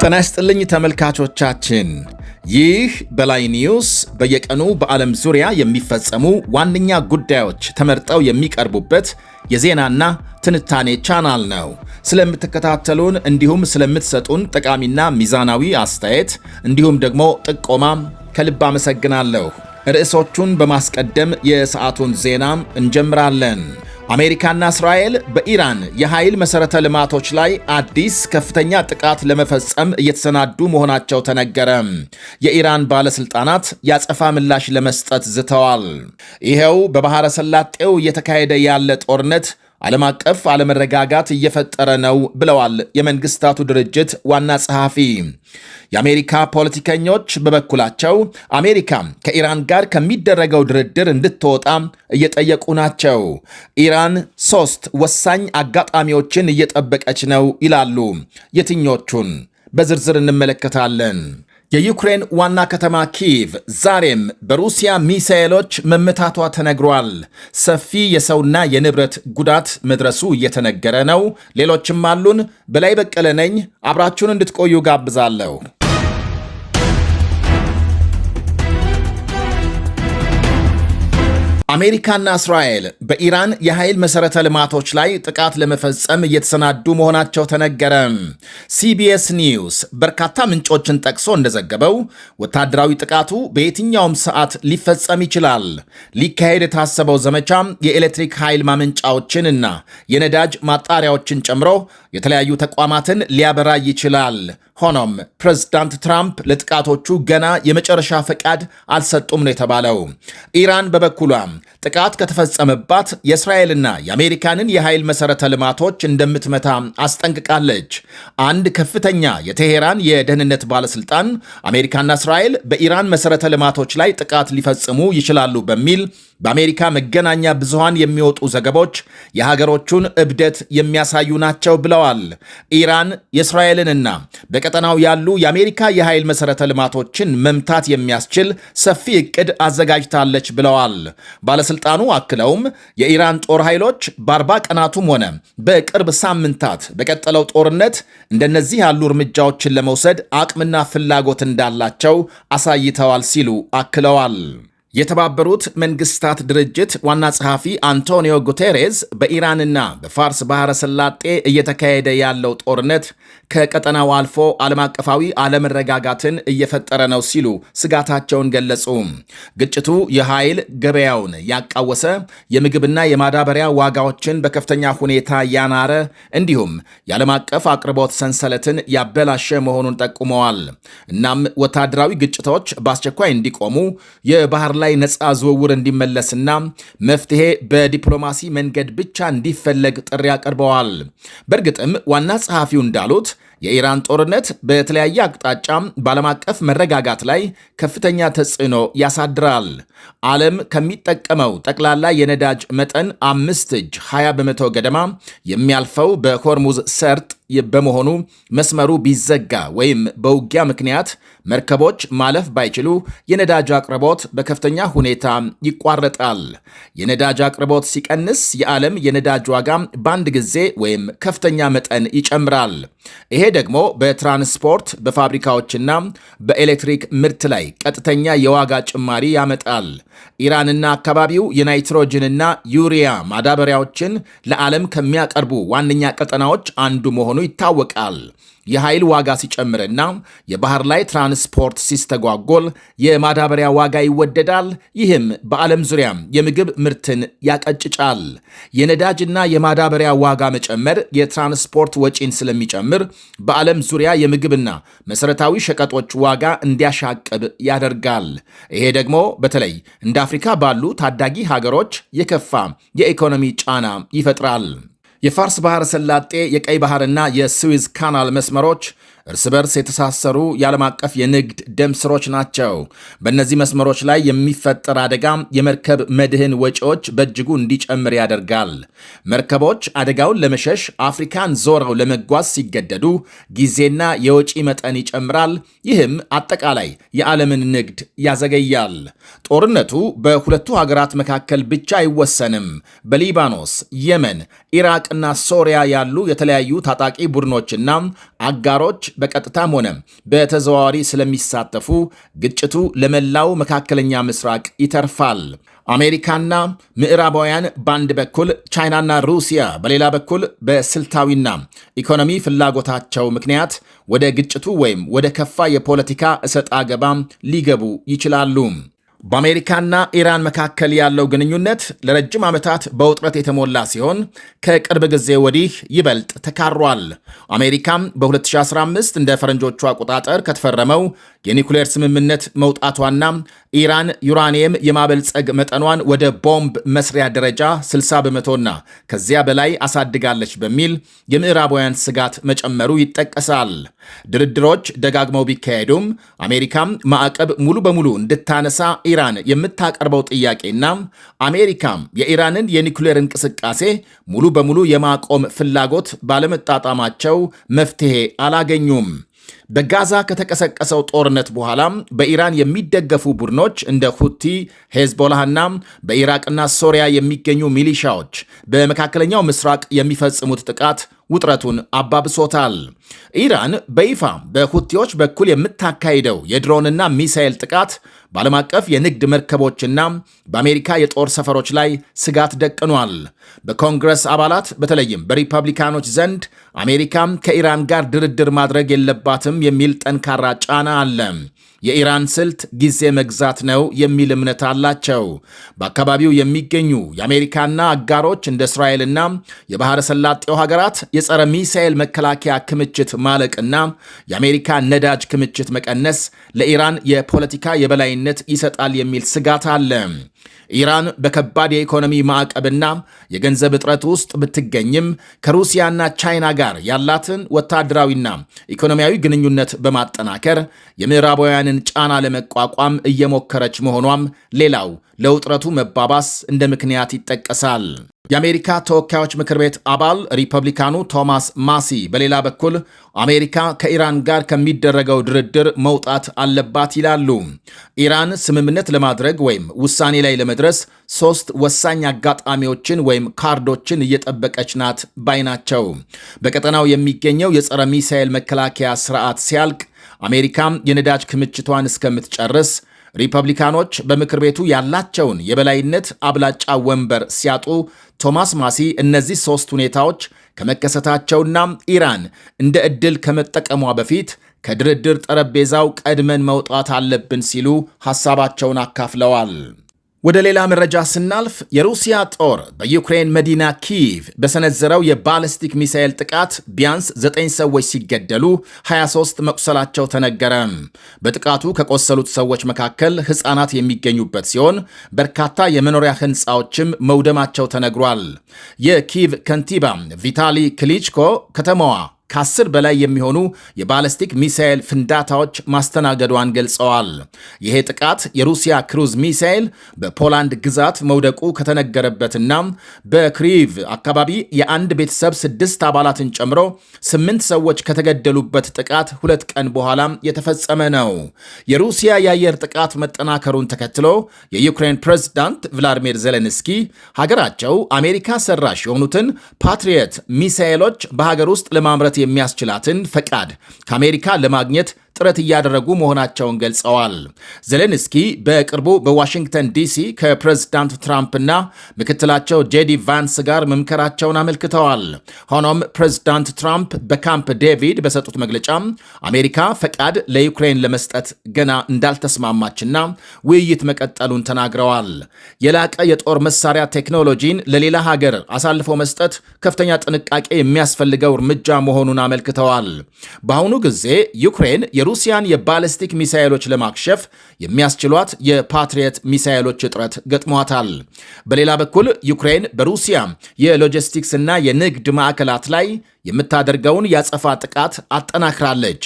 ጤና ይስጥልኝ ተመልካቾቻችን፣ ይህ በላይ ኒውስ በየቀኑ በዓለም ዙሪያ የሚፈጸሙ ዋነኛ ጉዳዮች ተመርጠው የሚቀርቡበት የዜናና ትንታኔ ቻናል ነው። ስለምትከታተሉን እንዲሁም ስለምትሰጡን ጠቃሚና ሚዛናዊ አስተያየት እንዲሁም ደግሞ ጥቆማም ከልብ አመሰግናለሁ። ርዕሶቹን በማስቀደም የሰዓቱን ዜናም እንጀምራለን። አሜሪካና እስራኤል በኢራን የኃይል መሠረተ ልማቶች ላይ አዲስ ከፍተኛ ጥቃት ለመፈጸም እየተሰናዱ መሆናቸው ተነገረ። የኢራን ባለሥልጣናት ያጸፋ ምላሽ ለመስጠት ዝተዋል። ይኸው በባሕረ ሰላጤው እየተካሄደ ያለ ጦርነት ዓለም አቀፍ አለመረጋጋት እየፈጠረ ነው ብለዋል የመንግስታቱ ድርጅት ዋና ጸሐፊ። የአሜሪካ ፖለቲከኞች በበኩላቸው አሜሪካ ከኢራን ጋር ከሚደረገው ድርድር እንድትወጣ እየጠየቁ ናቸው። ኢራን 3 ወሳኝ አጋጣሚዎችን እየጠበቀች ነው ይላሉ። የትኞቹን በዝርዝር እንመለከታለን። የዩክሬን ዋና ከተማ ኪየቭ ዛሬም በሩሲያ ሚሳኤሎች መመታቷ ተነግሯል። ሰፊ የሰውና የንብረት ጉዳት መድረሱ እየተነገረ ነው። ሌሎችም አሉን። በላይ በቀለ ነኝ። አብራችሁን እንድትቆዩ ጋብዛለሁ። አሜሪካና እስራኤል በኢራን የኃይል መሠረተ ልማቶች ላይ ጥቃት ለመፈጸም እየተሰናዱ መሆናቸው ተነገረ። ሲቢኤስ ኒውስ በርካታ ምንጮችን ጠቅሶ እንደዘገበው ወታደራዊ ጥቃቱ በየትኛውም ሰዓት ሊፈጸም ይችላል። ሊካሄድ የታሰበው ዘመቻ የኤሌክትሪክ ኃይል ማመንጫዎችንና የነዳጅ ማጣሪያዎችን ጨምሮ የተለያዩ ተቋማትን ሊያበራ ይችላል። ሆኖም ፕሬዝዳንት ትራምፕ ለጥቃቶቹ ገና የመጨረሻ ፈቃድ አልሰጡም ነው የተባለው። ኢራን በበኩሏ ጥቃት ከተፈጸመባት የእስራኤልና የአሜሪካንን የኃይል መሠረተ ልማቶች እንደምትመታ አስጠንቅቃለች። አንድ ከፍተኛ የቴሄራን የደህንነት ባለሥልጣን አሜሪካና እስራኤል በኢራን መሠረተ ልማቶች ላይ ጥቃት ሊፈጽሙ ይችላሉ በሚል በአሜሪካ መገናኛ ብዙሃን የሚወጡ ዘገቦች የሀገሮቹን እብደት የሚያሳዩ ናቸው ብለዋል። ኢራን የእስራኤልንና በቀጠናው ያሉ የአሜሪካ የኃይል መሠረተ ልማቶችን መምታት የሚያስችል ሰፊ ዕቅድ አዘጋጅታለች ብለዋል። ባለሥልጣኑ አክለውም የኢራን ጦር ኃይሎች በ40 ቀናቱም ሆነ በቅርብ ሳምንታት በቀጠለው ጦርነት እንደነዚህ ያሉ እርምጃዎችን ለመውሰድ አቅምና ፍላጎት እንዳላቸው አሳይተዋል ሲሉ አክለዋል። የተባበሩት መንግስታት ድርጅት ዋና ጸሐፊ አንቶኒዮ ጉቴሬዝ በኢራንና በፋርስ ባሕረ ሰላጤ እየተካሄደ ያለው ጦርነት ከቀጠናው አልፎ ዓለም አቀፋዊ አለመረጋጋትን እየፈጠረ ነው ሲሉ ስጋታቸውን ገለጹ። ግጭቱ የኃይል ገበያውን ያቃወሰ፣ የምግብና የማዳበሪያ ዋጋዎችን በከፍተኛ ሁኔታ ያናረ እንዲሁም የዓለም አቀፍ አቅርቦት ሰንሰለትን ያበላሸ መሆኑን ጠቁመዋል። እናም ወታደራዊ ግጭቶች በአስቸኳይ እንዲቆሙ የባህር ላይ ነፃ ዝውውር እንዲመለስና መፍትሄ በዲፕሎማሲ መንገድ ብቻ እንዲፈለግ ጥሪ አቅርበዋል። በእርግጥም ዋና ጸሐፊው እንዳሉት የኢራን ጦርነት በተለያየ አቅጣጫ በዓለም አቀፍ መረጋጋት ላይ ከፍተኛ ተጽዕኖ ያሳድራል። ዓለም ከሚጠቀመው ጠቅላላ የነዳጅ መጠን 20 በመቶ ገደማ የሚያልፈው በሆርሙዝ ሰርጥ በመሆኑ መስመሩ ቢዘጋ ወይም በውጊያ ምክንያት መርከቦች ማለፍ ባይችሉ የነዳጅ አቅርቦት በከፍተኛ ሁኔታ ይቋረጣል። የነዳጅ አቅርቦት ሲቀንስ የዓለም የነዳጅ ዋጋ በአንድ ጊዜ ወይም ከፍተኛ መጠን ይጨምራል። ይሄ ደግሞ በትራንስፖርት በፋብሪካዎችና በኤሌክትሪክ ምርት ላይ ቀጥተኛ የዋጋ ጭማሪ ያመጣል። ኢራንና አካባቢው የናይትሮጅንና ዩሪያ ማዳበሪያዎችን ለዓለም ከሚያቀርቡ ዋነኛ ቀጠናዎች አንዱ መሆኑ ይታወቃል። የኃይል ዋጋ ሲጨምርና የባህር ላይ ትራንስፖርት ሲስተጓጎል የማዳበሪያ ዋጋ ይወደዳል። ይህም በዓለም ዙሪያ የምግብ ምርትን ያቀጭጫል። የነዳጅና የማዳበሪያ ዋጋ መጨመር የትራንስፖርት ወጪን ስለሚጨምር በዓለም ዙሪያ የምግብና መሠረታዊ ሸቀጦች ዋጋ እንዲያሻቅብ ያደርጋል። ይሄ ደግሞ በተለይ እንደ አፍሪካ ባሉ ታዳጊ ሀገሮች የከፋ የኢኮኖሚ ጫና ይፈጥራል። የፋርስ ባሕረ ሰላጤ የቀይ ባሕርና የስዊዝ ካናል መስመሮች እርስ በርስ የተሳሰሩ የዓለም አቀፍ የንግድ ደም ስሮች ናቸው። በእነዚህ መስመሮች ላይ የሚፈጠር አደጋ የመርከብ መድህን ወጪዎች በእጅጉ እንዲጨምር ያደርጋል። መርከቦች አደጋውን ለመሸሽ አፍሪካን ዞረው ለመጓዝ ሲገደዱ ጊዜና የወጪ መጠን ይጨምራል። ይህም አጠቃላይ የዓለምን ንግድ ያዘገያል። ጦርነቱ በሁለቱ ሀገራት መካከል ብቻ አይወሰንም። በሊባኖስ፣ የመን፣ ኢራቅና ሶሪያ ያሉ የተለያዩ ታጣቂ ቡድኖችና አጋሮች በቀጥታም ሆነ በተዘዋዋሪ ስለሚሳተፉ ግጭቱ ለመላው መካከለኛ ምስራቅ ይተርፋል። አሜሪካና ምዕራባውያን በአንድ በኩል፣ ቻይናና ሩሲያ በሌላ በኩል በስልታዊና ኢኮኖሚ ፍላጎታቸው ምክንያት ወደ ግጭቱ ወይም ወደ ከፋ የፖለቲካ እሰጥ አገባ ሊገቡ ይችላሉ። በአሜሪካና ኢራን መካከል ያለው ግንኙነት ለረጅም ዓመታት በውጥረት የተሞላ ሲሆን ከቅርብ ጊዜ ወዲህ ይበልጥ ተካሯል። አሜሪካም በ2015 እንደ ፈረንጆቹ አቆጣጠር ከተፈረመው የኒኩሌር ስምምነት መውጣቷና ኢራን ዩራኒየም የማበልጸግ መጠኗን ወደ ቦምብ መስሪያ ደረጃ 60 በመቶና ከዚያ በላይ አሳድጋለች በሚል የምዕራባውያን ስጋት መጨመሩ ይጠቀሳል። ድርድሮች ደጋግመው ቢካሄዱም አሜሪካም ማዕቀብ ሙሉ በሙሉ እንድታነሳ ኢራን የምታቀርበው ጥያቄና አሜሪካም የኢራንን የኒኩሌር እንቅስቃሴ ሙሉ በሙሉ የማቆም ፍላጎት ባለመጣጣማቸው መፍትሄ አላገኙም። በጋዛ ከተቀሰቀሰው ጦርነት በኋላ በኢራን የሚደገፉ ቡድኖች እንደ ሁቲ፣ ሄዝቦላህና በኢራቅና ሶሪያ የሚገኙ ሚሊሻዎች በመካከለኛው ምስራቅ የሚፈጽሙት ጥቃት ውጥረቱን አባብሶታል። ኢራን በይፋ በሁቲዎች በኩል የምታካሂደው የድሮንና ሚሳኤል ጥቃት በዓለም አቀፍ የንግድ መርከቦችና በአሜሪካ የጦር ሰፈሮች ላይ ስጋት ደቅኗል። በኮንግረስ አባላት በተለይም በሪፐብሊካኖች ዘንድ አሜሪካም ከኢራን ጋር ድርድር ማድረግ የለባትም የሚል ጠንካራ ጫና አለ። የኢራን ስልት ጊዜ መግዛት ነው የሚል እምነት አላቸው። በአካባቢው የሚገኙ የአሜሪካና አጋሮች እንደ እስራኤልና የባሕረ ሰላጤው ሀገራት የጸረ ሚሳኤል መከላከያ ክምችት ማለቅና የአሜሪካ ነዳጅ ክምችት መቀነስ ለኢራን የፖለቲካ የበላይነት ይሰጣል የሚል ስጋት አለ። ኢራን በከባድ የኢኮኖሚ ማዕቀብና የገንዘብ እጥረት ውስጥ ብትገኝም ከሩሲያና ቻይና ጋር ያላትን ወታደራዊና ኢኮኖሚያዊ ግንኙነት በማጠናከር የምዕራባውያንን ጫና ለመቋቋም እየሞከረች መሆኗም ሌላው ለውጥረቱ መባባስ እንደ ምክንያት ይጠቀሳል። የአሜሪካ ተወካዮች ምክር ቤት አባል ሪፐብሊካኑ ቶማስ ማሲ በሌላ በኩል አሜሪካ ከኢራን ጋር ከሚደረገው ድርድር መውጣት አለባት ይላሉ። ኢራን ስምምነት ለማድረግ ወይም ውሳኔ ላይ ለመድረስ 3 ወሳኝ አጋጣሚዎችን ወይም ካርዶችን እየጠበቀች ናት ባይ ናቸው። በቀጠናው የሚገኘው የጸረ ሚሳኤል መከላከያ ስርዓት ሲያልቅ፣ አሜሪካም የነዳጅ ክምችቷን እስከምትጨርስ፣ ሪፐብሊካኖች በምክር ቤቱ ያላቸውን የበላይነት አብላጫ ወንበር ሲያጡ፣ ቶማስ ማሲ እነዚህ 3 ሁኔታዎች ከመከሰታቸውና ኢራን እንደ ዕድል ከመጠቀሟ በፊት ከድርድር ጠረጴዛው ቀድመን መውጣት አለብን ሲሉ ሐሳባቸውን አካፍለዋል። ወደ ሌላ መረጃ ስናልፍ የሩሲያ ጦር በዩክሬን መዲና ኪቭ በሰነዘረው የባለስቲክ ሚሳኤል ጥቃት ቢያንስ 9 ሰዎች ሲገደሉ 23 መቁሰላቸው ተነገረ። በጥቃቱ ከቆሰሉት ሰዎች መካከል ሕፃናት የሚገኙበት ሲሆን በርካታ የመኖሪያ ሕንፃዎችም መውደማቸው ተነግሯል። የኪቭ ከንቲባ ቪታሊ ክሊችኮ ከተማዋ ከ10 በላይ የሚሆኑ የባለስቲክ ሚሳኤል ፍንዳታዎች ማስተናገዷን ገልጸዋል። ይሄ ጥቃት የሩሲያ ክሩዝ ሚሳኤል በፖላንድ ግዛት መውደቁ ከተነገረበትና በክሪቭ አካባቢ የአንድ ቤተሰብ 6 አባላትን ጨምሮ 8 ሰዎች ከተገደሉበት ጥቃት 2 ቀን በኋላ የተፈጸመ ነው። የሩሲያ የአየር ጥቃት መጠናከሩን ተከትሎ የዩክሬን ፕሬዝዳንት ቭላዲሚር ዜሌንስኪ ሀገራቸው አሜሪካ ሰራሽ የሆኑትን ፓትሪየት ሚሳኤሎች በሀገር ውስጥ ለማምረት የሚያስችላትን ፈቃድ ከአሜሪካ ለማግኘት ጥረት እያደረጉ መሆናቸውን ገልጸዋል። ዜሌንስኪ በቅርቡ በዋሽንግተን ዲሲ ከፕሬዝዳንት ትራምፕና ምክትላቸው ጄዲ ቫንስ ጋር መምከራቸውን አመልክተዋል። ሆኖም ፕሬዝዳንት ትራምፕ በካምፕ ዴቪድ በሰጡት መግለጫ አሜሪካ ፈቃድ ለዩክሬን ለመስጠት ገና እንዳልተስማማችና ውይይት መቀጠሉን ተናግረዋል። የላቀ የጦር መሳሪያ ቴክኖሎጂን ለሌላ ሀገር አሳልፎ መስጠት ከፍተኛ ጥንቃቄ የሚያስፈልገው እርምጃ መሆኑን አመልክተዋል። በአሁኑ ጊዜ ዩክሬን የሩሲያን የባለስቲክ ሚሳኤሎች ለማክሸፍ የሚያስችሏት የፓትሪየት ሚሳኤሎች እጥረት ገጥሟታል። በሌላ በኩል ዩክሬን በሩሲያ የሎጂስቲክስ እና የንግድ ማዕከላት ላይ የምታደርገውን ያጸፋ ጥቃት አጠናክራለች።